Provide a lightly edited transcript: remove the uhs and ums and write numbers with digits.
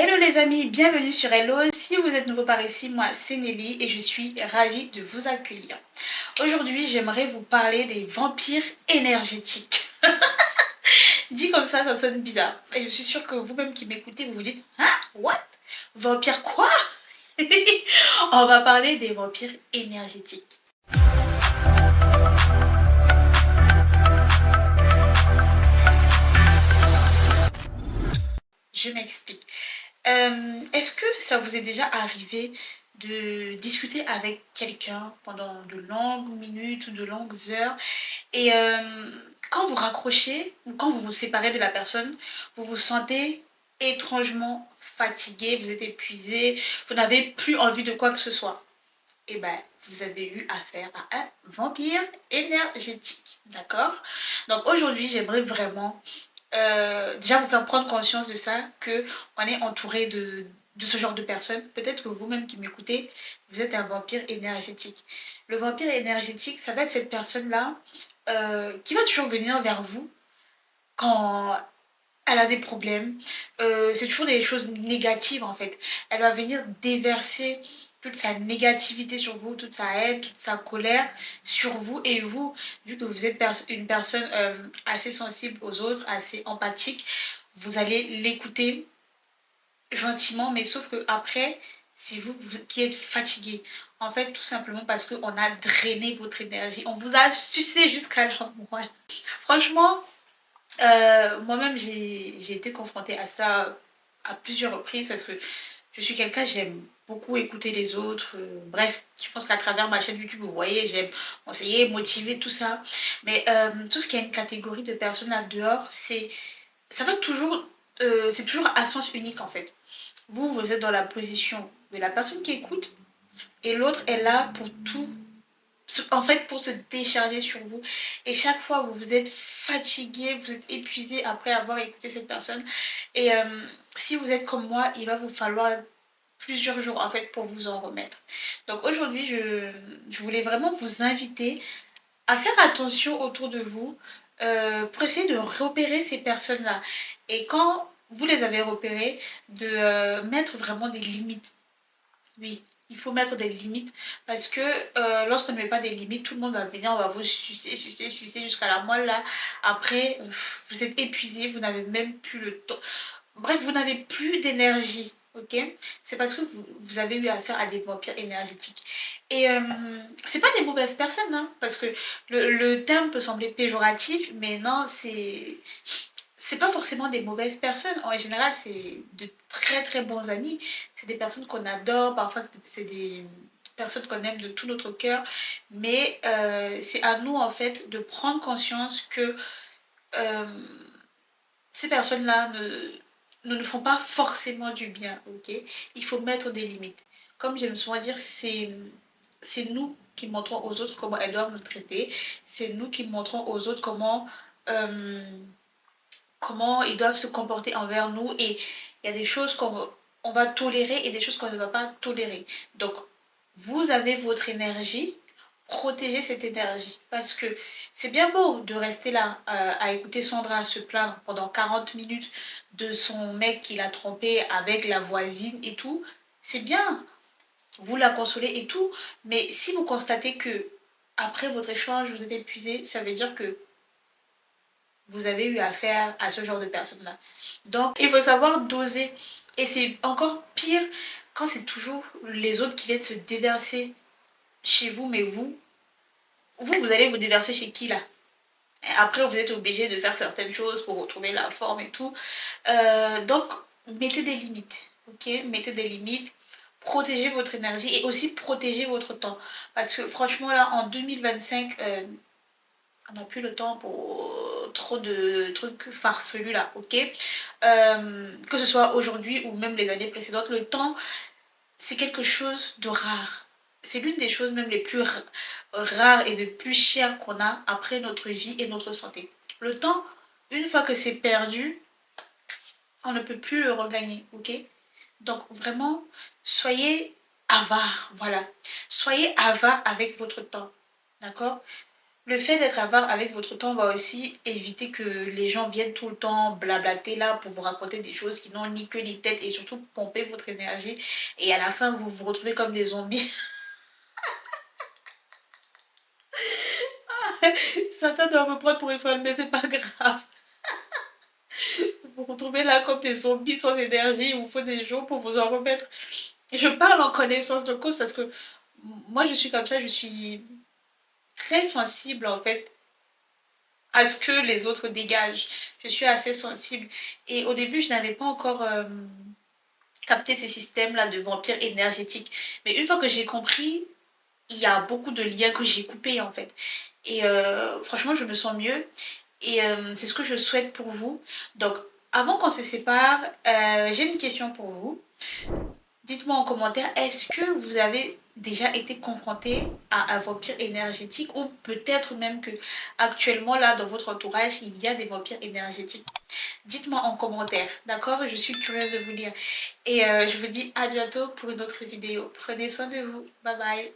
Hello les amis, bienvenue sur Hello. Si vous êtes nouveau par ici, moi c'est Nelly et je suis ravie de vous accueillir. Aujourd'hui, j'aimerais vous parler des vampires énergétiques. Dit comme ça sonne bizarre. Et je suis sûre que vous-même qui m'écoutez, vous vous dites « Hein? What? Vampire quoi ?» On va parler des vampires énergétiques. Je m'explique. Est-ce que ça vous est déjà arrivé de discuter avec quelqu'un pendant de longues minutes ou de longues heures et quand vous raccrochez ou quand vous vous séparez de la personne, vous vous sentez étrangement fatigué, vous êtes épuisé, vous n'avez plus envie de quoi que ce soit. Et ben, vous avez eu affaire à un vampire énergétique, d'accord? Donc aujourd'hui, j'aimerais vraiment déjà vous faire prendre conscience de ça, que on est entouré de ce genre de personnes. Peut-être que vous-même qui m'écoutez, vous êtes un vampire énergétique. Le vampire énergétique, ça va être cette personne-là qui va toujours venir vers vous quand elle a des problèmes. C'est toujours des choses négatives en fait. Elle va venir déverser toute sa négativité sur vous, toute sa haine, toute sa colère sur vous. Et vous, vu que vous êtes une personne assez sensible aux autres, assez empathique, vous allez l'écouter gentiment, mais sauf que après, c'est vous qui êtes fatigué. En fait, tout simplement parce qu'on a drainé votre énergie. On vous a sucé jusqu'à la moelle. Franchement, moi-même, j'ai été confrontée à ça à plusieurs reprises parce que je suis quelqu'un, j'aime beaucoup écouter les autres. Bref, je pense qu'à travers ma chaîne YouTube, vous voyez, j'aime conseiller, motiver, tout ça. Mais sauf qu'il y a une catégorie de personnes là dehors, ça va toujours, c'est toujours à sens unique en fait. Vous êtes dans la position de la personne qui écoute et l'autre est là pour tout, en fait, pour se décharger sur vous. Et chaque fois, vous êtes fatigué, vous êtes épuisé après avoir écouté cette personne. Et si vous êtes comme moi, il va vous falloir plusieurs jours en fait pour vous en remettre. Donc aujourd'hui, je voulais vraiment vous inviter à faire attention autour de vous pour essayer de repérer ces personnes-là. Et quand vous les avez repérées, de mettre vraiment des limites. Oui, il faut mettre des limites parce que lorsqu'on ne met pas des limites, tout le monde va venir, on va vous sucer, sucer, sucer jusqu'à la moelle là. Après, vous êtes épuisé, vous n'avez même plus le temps. Bref, vous n'avez plus d'énergie, ok? C'est parce que vous avez eu affaire à des vampires énergétiques. Et c'est pas des mauvaises personnes, hein, parce que le terme peut sembler péjoratif, mais non, c'est pas forcément des mauvaises personnes. En général, c'est de très très bons amis. C'est des personnes qu'on adore. Parfois, c'est des personnes qu'on aime de tout notre cœur. Mais c'est à nous, en fait, de prendre conscience que euh, ces personnes-là ne nous font pas forcément du bien. Ok, il faut mettre des limites. Comme j'aime souvent dire, c'est nous qui montrons aux autres comment elles doivent nous traiter. C'est nous qui montrons aux autres comment ils doivent se comporter envers nous et il y a des choses qu'on va tolérer et des choses qu'on ne va pas tolérer. Donc, vous avez votre énergie, protégez cette énergie parce que c'est bien beau de rester là à écouter Sandra se plaindre pendant 40 minutes de son mec qui l'a trompé avec la voisine et tout. C'est bien, vous la consolez et tout, mais si vous constatez que après votre échange, vous êtes épuisé, ça veut dire que vous avez eu affaire à ce genre de personnes-là. Donc, il faut savoir doser. Et c'est encore pire quand c'est toujours les autres qui viennent se déverser chez vous, mais vous allez vous déverser chez qui là? Et après, vous êtes obligé de faire certaines choses pour retrouver la forme et tout. Donc, mettez des limites, ok? Mettez des limites, protégez votre énergie et aussi protégez votre temps. Parce que franchement, là, en 2025, on n'a plus le temps pour trop de trucs farfelus là, ok? Que ce soit aujourd'hui ou même les années précédentes, le temps, c'est quelque chose de rare. C'est l'une des choses même les plus rares et les plus chères qu'on a après notre vie et notre santé. Le temps, une fois que c'est perdu, on ne peut plus le regagner, ok? Donc vraiment, soyez avare, voilà. Soyez avare avec votre temps, d'accord? le fait d'être avare avec votre temps va aussi éviter que les gens viennent tout le temps blablater là pour vous raconter des choses qui n'ont ni queue ni tête et surtout pomper votre énergie et à la fin vous vous retrouvez comme des zombies. Certains doivent me prendre pour une folle mais c'est pas grave. Vous vous retrouvez là comme des zombies sans énergie, il vous faut des jours pour vous en remettre. Et je parle en connaissance de cause parce que moi je suis comme ça, je suis très sensible en fait à ce que les autres dégagent. Je suis assez sensible. Et au début, je n'avais pas encore capté ce système-là de vampire énergétique. Mais une fois que j'ai compris, il y a beaucoup de liens que j'ai coupés en fait. Et franchement, je me sens mieux. Et c'est ce que je souhaite pour vous. Donc, avant qu'on se sépare, j'ai une question pour vous. Dites-moi en commentaire, est-ce que vous avez déjà été confronté à un vampire énergétique ou peut-être même que actuellement là dans votre entourage il y a des vampires énergétiques. Dites-moi en commentaire, d'accord? Je suis curieuse de vous lire. Et je vous dis à bientôt pour une autre vidéo. Prenez soin de vous. Bye bye.